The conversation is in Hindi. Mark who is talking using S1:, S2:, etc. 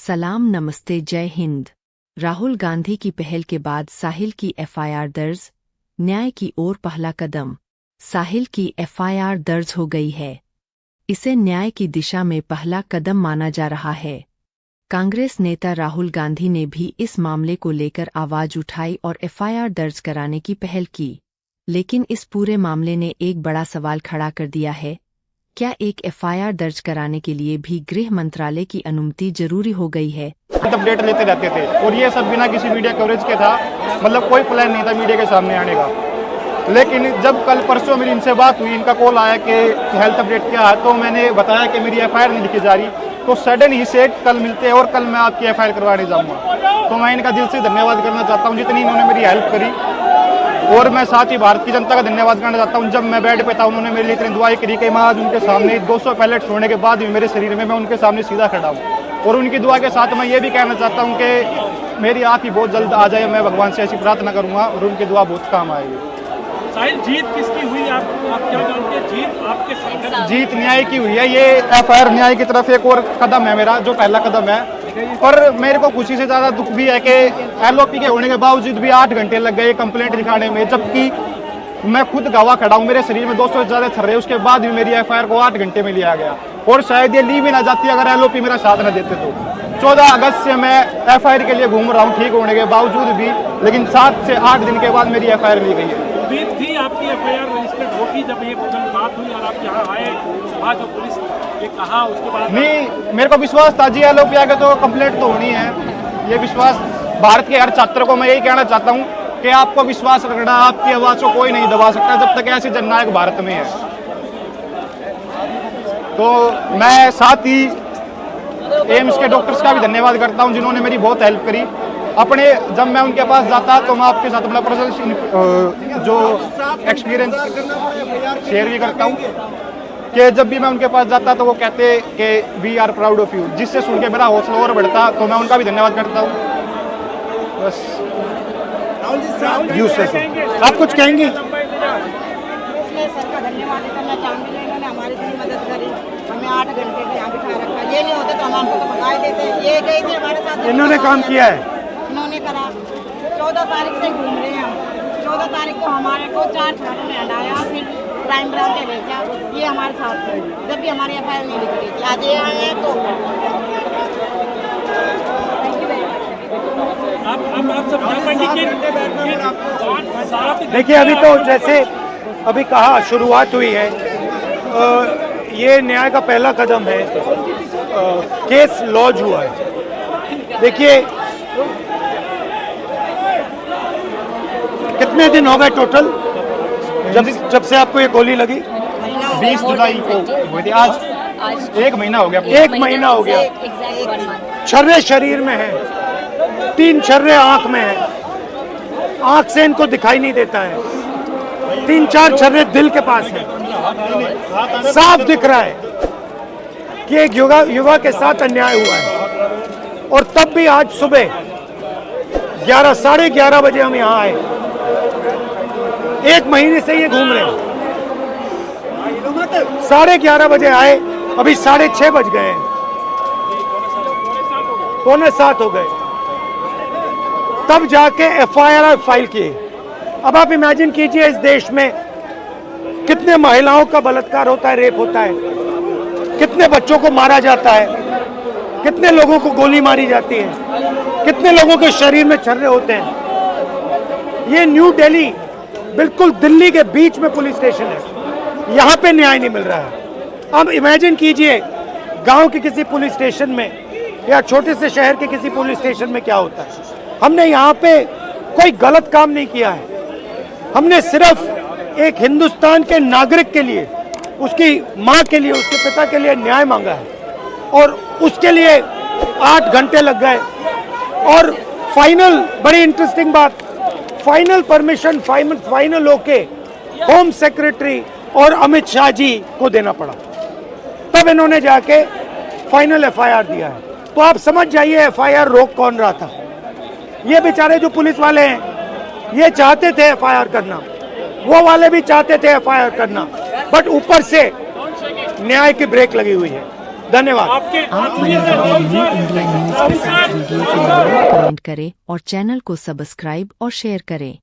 S1: सलाम नमस्ते जय हिंद। राहुल गांधी की पहल के बाद साहिल की एफआईआर दर्ज, न्याय की ओर पहला कदम। साहिल की एफआईआर दर्ज हो गई है। इसे न्याय की दिशा में पहला कदम माना जा रहा है। कांग्रेस नेता राहुल गांधी ने भी इस मामले को लेकर आवाज उठाई और एफआईआर दर्ज कराने की पहल की। लेकिन इस पूरे मामले ने एक बड़ा सवाल खड़ा कर दिया है। क्या एक एफआईआर दर्ज कराने के लिए भी गृह मंत्रालय की अनुमति जरूरी हो गई है?
S2: अपडेट लेते रहते थे और ये सब बिना किसी मीडिया कवरेज के था। मतलब कोई प्लान नहीं था मीडिया के सामने आने का। लेकिन जब कल परसों मेरी इनसे बात हुई, इनका कॉल आया कि हेल्थ अपडेट क्या है, तो मैंने बताया कि मेरी एफआईआर नहीं लिखी जा रही। तो सडन ही से कल मिलते हैं और कल मैं आपकी एफआईआर करवाने जाऊँगा। तो मैं इनका दिल से धन्यवाद करना चाहता हूँ जितनी इन्होंने मेरी हेल्प करी, और मैं साथ ही भारत की जनता का धन्यवाद करना चाहता हूँ। जब मैं बेड पे था उन्होंने मेरे लिए इतनी दुआएं करी कि मैं आज उनके सामने 200 पैलेट्स होने के बाद भी मेरे शरीर में मैं उनके सामने सीधा खड़ा हूँ। और उनकी दुआ के साथ मैं ये भी कहना चाहता हूँ कि मेरी आँख ही बहुत जल्द आ जाए। मैं भगवान से ऐसी प्रार्थना करूँगा और उनकी दुआ बहुत काम आएगी।
S3: साहिल, जीत किसकी हुई? आप क्या जानते हैं? जीत आपके संगठन,
S2: जीत न्याय की हुई है। ये एफआईआर न्याय की तरफ एक और कदम है मेरा, जो पहला कदम है। और मेरे को खुशी से ज़्यादा दुख भी है कि एलओपी के होने के बावजूद भी 8 घंटे लग गए कंप्लेंट लिखाने में, जबकि मैं खुद गवाह खड़ा हूँ। मेरे शरीर में 200 से ज़्यादा छर्रे, उसके बाद भी मेरी एफआईआर को 8 घंटे में लिया गया। और शायद ये ली भी ना जाती अगर एलओपी मेरा साथ न देते तो। 14 अगस्त से मैं एफआईआर के लिए घूम रहा हूँ ठीक होने के बावजूद भी, लेकिन 7 से 8 दिन के बाद मेरी एफआईआर ली गई है।
S3: उम्मीद थी आपकी एफआईआर रजिस्टर्ड होगी जब ये बात हुई और आप यहाँ आए, सुबह जो पुलिस ये कहा उसके बाद?
S2: नहीं, मेरे को विश्वास था जी एलओपी आगे तो कंप्लेंट तो होनी है। ये विश्वास भारत के हर छात्र को मैं यही कहना चाहता हूँ कि आपको विश्वास रखना, आपकी आवाज़ को कोई नहीं दबा सकता जब तक ऐसी जननायक भारत में है। तो मैं साथ ही एम्स के डॉक्टर्स का भी धन्यवाद करता हूं जिन्होंने मेरी बहुत हेल्प करी। अपने जब मैं उनके पास जाता तो मैं आपके साथ अपना पर्सनल जो एक्सपीरियंस शेयर भी करता हूं कि जब भी मैं उनके पास जाता तो वो कहते कि we are proud of you, जिससे सुन के मेरा हौसला और बढ़ता। तो मैं उनका भी धन्यवाद करता हूँ। बस आप कुछ कहेंगे?
S4: सर का धन्यवाद करना चाहूँगी, इन्होंने हमारी इतनी मदद करी, हमें 8 घंटे के यहाँ बिठा रखा। ये नहीं होते तो हम आपको तो भगा देते। ये गई थी हमारे साथ,
S2: इन्होंने काम किया है,
S4: इन्होंने करा। 14 तारीख से घूम रहे हैं हम। 14 तारीख को हमारे को 4 थानों में हटाया, फिर क्राइम ब्रांच में भेजा। ये हमारे साथ थे जब भी हमारी एफआईआर नहीं लिख रही थी। आज ये आए हैं तो
S3: आप सब
S5: देखिए, अभी तो जैसे अभी कहा शुरुआत हुई है, ये न्याय का पहला कदम है। केस लॉन्च हुआ है। देखिए, कितने दिन हो गए टोटल जब से आपको ये गोली लगी?
S2: 20 जुलाई को हुई थी। आज 1 महीना हो गया।
S5: 1 महीना हो गया। छर्रे शरीर में है, 3 छर्रे आंख में है। आंख से इनको दिखाई नहीं देता है। 3-4 छर्रे दिल के पास है। साफ दिख रहा है कि एक युवा के साथ अन्याय हुआ है। और तब भी आज सुबह 11, 11:30 बजे हम यहाँ आए। 1 महीने से ये घूम रहे हैं। 11:30 बजे आए, अभी 6:30 बज गए हैं, 6:45 हो गए, तब जाके एफआईआर फाइल किए। अब आप इमेजिन कीजिए, इस देश में कितने महिलाओं का बलात्कार होता है, रेप होता है, कितने बच्चों को मारा जाता है, कितने लोगों को गोली मारी जाती है, कितने लोगों के शरीर में छर्रे होते हैं। ये न्यू दिल्ली, बिल्कुल दिल्ली के बीच में पुलिस स्टेशन है। यहाँ पे न्याय नहीं मिल रहा है। अब इमेजिन कीजिए, गांव के किसी पुलिस स्टेशन में या छोटे से शहर के किसी पुलिस स्टेशन में क्या होता है। हमने यहाँ पे कोई गलत काम नहीं किया है। हमने सिर्फ एक हिंदुस्तान के नागरिक के लिए, उसकी माँ के लिए, उसके पिता के लिए न्याय मांगा है। और उसके लिए 8 घंटे लग गए। और फाइनल, बड़ी इंटरेस्टिंग बात, फाइनल परमिशन फाइनल होके होम सेक्रेटरी और अमित शाह जी को देना पड़ा, तब इन्होंने जाके फाइनल एफआईआर दिया है। तो आप समझ जाइए एफआईआर रोक कौन रहा था। ये बेचारे जो पुलिस वाले हैं, ये चाहते थे एफआईआर करना, वो वाले भी चाहते थे एफआईआर करना, बट ऊपर से न्याय की ब्रेक लगी हुई है। धन्यवाद।
S3: आपके
S1: आप बने रहिए न्यू इंडिया न्यूज के साथ। वीडियो को लाइक कमेंट करें और चैनल को सब्सक्राइब और शेयर करें।